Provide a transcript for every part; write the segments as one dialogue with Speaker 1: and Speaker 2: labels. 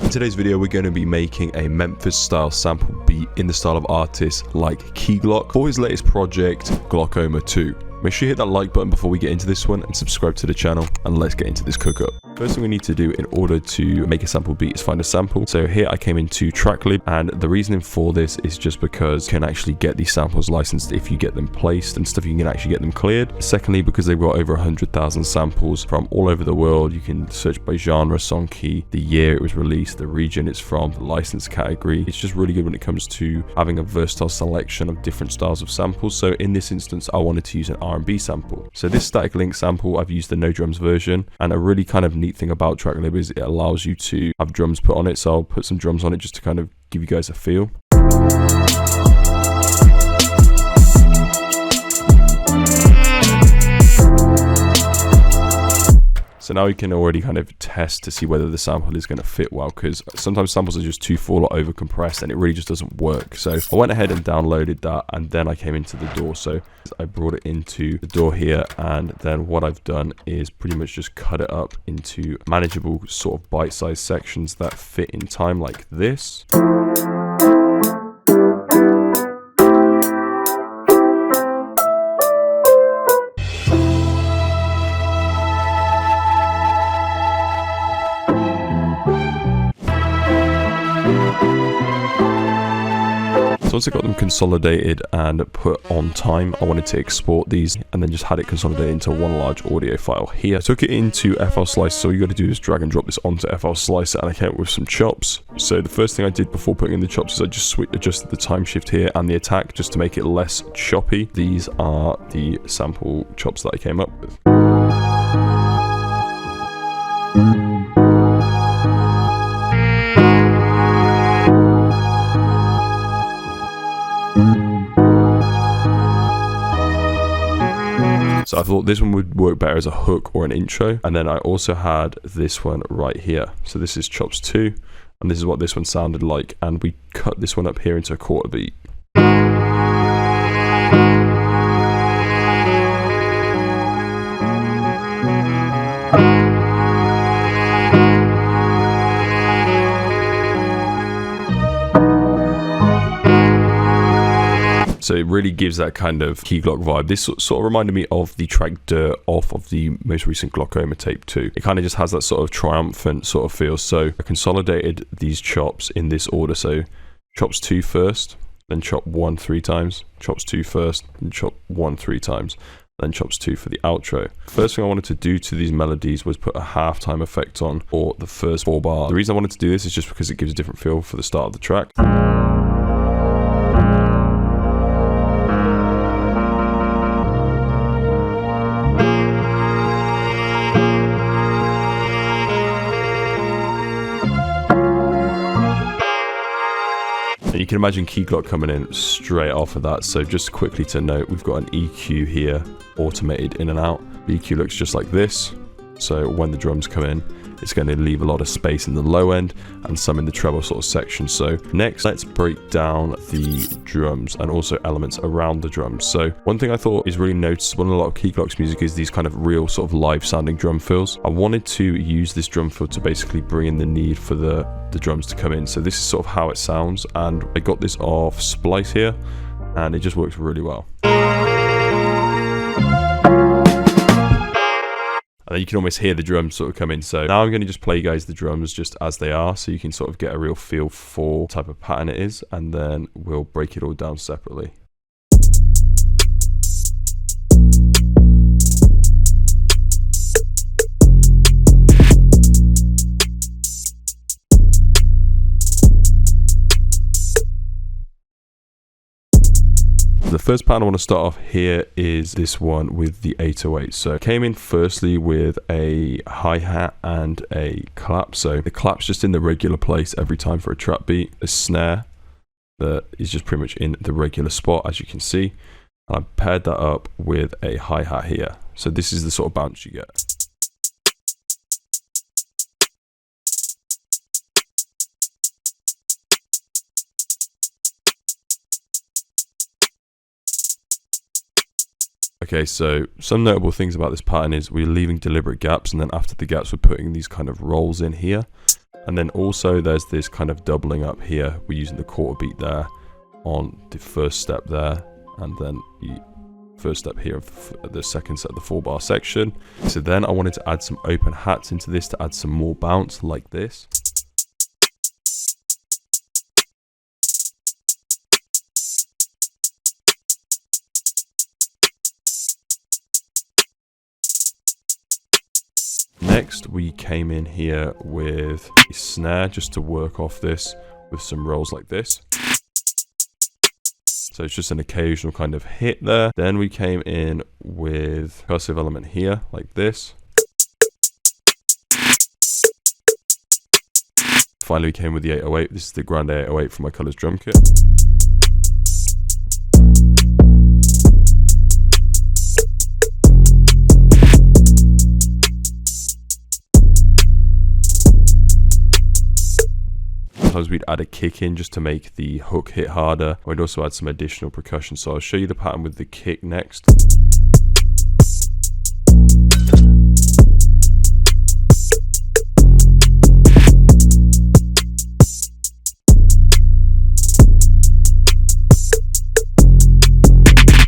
Speaker 1: In today's video, we're going to be making a Memphis style sample beat in the style of artists like Glock for his latest project, Glock 2. Make sure you hit that like button before we get into this one and subscribe to the channel, and let's get into this cook-up. First thing we need to do in order to make a sample beat is find a sample. So here I came into Tracklib, and the reasoning for this is just because you can actually get these samples licensed if you get them placed and stuff. You can actually get them cleared. Secondly, because they've got over 100,000 samples from all over the world. You can search by genre, song key, the year it was released, the region it's from, the license category. It's just really good when it comes to having a versatile selection of different styles of samples. So in this instance, I wanted to use an R&B sample. So this static link sample, I've used the no drums version, and a really kind of neat thing about Tracklib is it allows you to have drums put on it. So I'll put some drums on it just to kind of give you guys a feel. So now we can already kind of test to see whether the sample is going to fit well, because sometimes samples are just too full or over compressed and it really just doesn't work. So I went ahead and downloaded that, and then I came into the DAW. So I brought it into the DAW here, and then what I've done is pretty much just cut it up into manageable sort of bite-sized sections that fit in time like this. So once I got them consolidated and put on time, I wanted to export these and then just had it consolidated into one large audio file here. I took it into FL Slicer, so all you got to do is drag and drop this onto FL Slicer, and I came up with some chops. So the first thing I did before putting in the chops is I just adjusted the time shift here and the attack just to make it less choppy. These are the sample chops that I came up with. So I thought this one would work better as a hook or an intro. And then I also had this one right here. So this is chops 2, and this is what this one sounded like. And we cut this one up here into a quarter beat. So it really gives that kind of Glock vibe. This sort of reminded me of the track Dirt off of the most recent Glock Tape 2. It kind of just has that sort of triumphant sort of feel. So I consolidated these chops in this order. So chops 2 first, then chop 1 3 times, chops 2 first, and chop 1 3 times, then chops 2 for the outro. First thing I wanted to do to these melodies was put a halftime effect on for the first 4 bars. The reason I wanted to do this is just because it gives a different feel for the start of the track. You can imagine Glock coming in straight off of that. So just quickly to note, we've got an EQ here automated in and out. The EQ looks just like this. So when the drums come in, it's going to leave a lot of space in the low end and some in the treble sort of section. So next, let's break down the drums and also elements around the drums. So one thing I thought is really noticeable in a lot of Glock's music is these kind of real sort of live sounding drum fills. I wanted to use this drum fill to basically bring in the need for the drums to come in. So this is sort of how it sounds, and I got this off Splice here, and it just works really well. And then you can almost hear the drums sort of come in. So now I'm going to just play you guys the drums just as they are, so you can sort of get a real feel for what type of pattern it is, and then we'll break it all down separately. The first pattern I want to start off here is this one with the 808. So I came in firstly with a hi-hat and a clap. So the clap's just in the regular place every time for a trap beat. A snare that is just pretty much in the regular spot, as you can see. And I paired that up with a hi-hat here. So this is the sort of bounce you get. Okay, so some notable things about this pattern is we're leaving deliberate gaps, and then after the gaps we're putting these kind of rolls in here. And then also there's this kind of doubling up here. We're using the quarter beat there on the first step there, and then the first step here of the second set of the 4-bar section. So then I wanted to add some open hats into this to add some more bounce like this. Next, we came in here with a snare just to work off this with some rolls like this. So it's just an occasional kind of hit there. Then we came in with a percussive element here like this. Finally, we came with the 808. This is the Grande 808 from my Colors drum kit. Sometimes we'd add a kick in just to make the hook hit harder. We'd also add some additional percussion. So I'll show you the pattern with the kick next.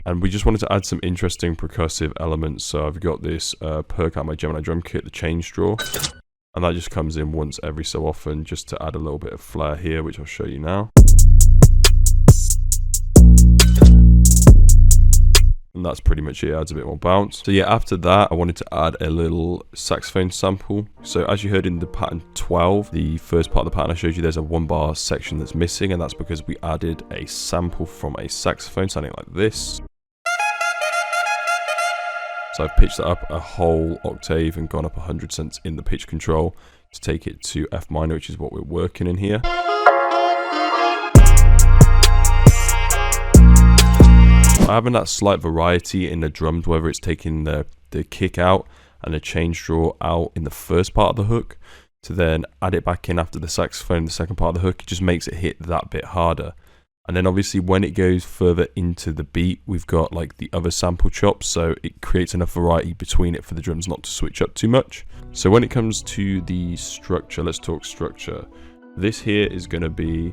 Speaker 1: And we just wanted to add some interesting percussive elements. So I've got this perk out of my Gemini drum kit, the chain straw. And that just comes in once every so often just to add a little bit of flair here, which I'll show you now. And that's pretty much it, adds a bit more bounce. So yeah, after that, I wanted to add a little saxophone sample. So as you heard in the pattern 12, the first part of the pattern I showed you, there's a 1-bar section that's missing, and that's because we added a sample from a saxophone sounding like this. So I've pitched that up a whole octave and gone up 100 cents in the pitch control to take it to F minor, which is what we're working in here. Having that slight variety in the drums, whether it's taking the kick out and the chain straw out in the first part of the hook to then add it back in after the saxophone in the second part of the hook, it just makes it hit that bit harder. And then obviously when it goes further into the beat, we've got like the other sample chops, so it creates enough variety between it for the drums not to switch up too much. So when it comes to the structure, let's talk structure. This here is going to be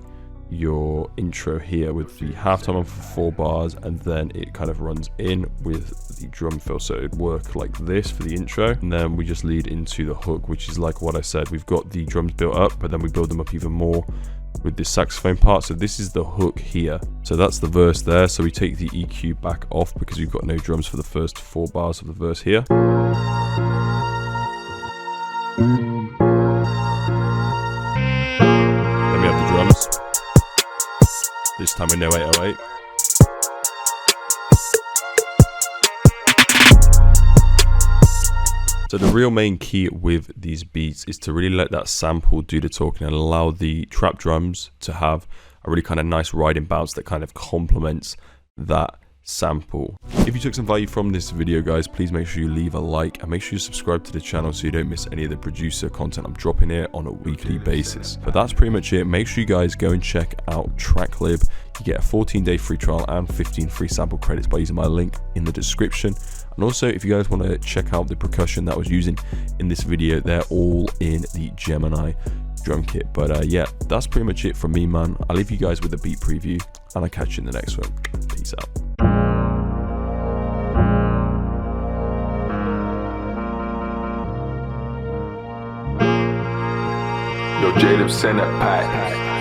Speaker 1: your intro here with the halftime on for 4 bars, and then it kind of runs in with the drum fill, so it'd work like this for the intro, and then we just lead into the hook, which is like what I said, we've got the drums built up, but then we build them up even more with this saxophone part. So this is the hook here, so that's the verse there. So we take the EQ back off because we've got no drums for the first 4 bars of the verse here. Then we have the drums, this time with no 808. So the real main key with these beats is to really let that sample do the talking and allow the trap drums to have a really kind of nice riding bounce that kind of complements that sample. If you took some value from this video, guys, please make sure you leave a like and make sure you subscribe to the channel so you don't miss any of the producer content I'm dropping here on a weekly basis. But that's pretty much it. Make sure you guys go and check out Tracklib. You get a 14-day free trial and 15 free sample credits by using my link in the description. And also, if you guys want to check out the percussion that I was using in this video, they're all in the Gemini drum kit. But yeah, that's pretty much it from me, man. I'll leave you guys with a beat preview and I'll catch you in the next one. Peace out.
Speaker 2: Yo, J-Lip, send that pack.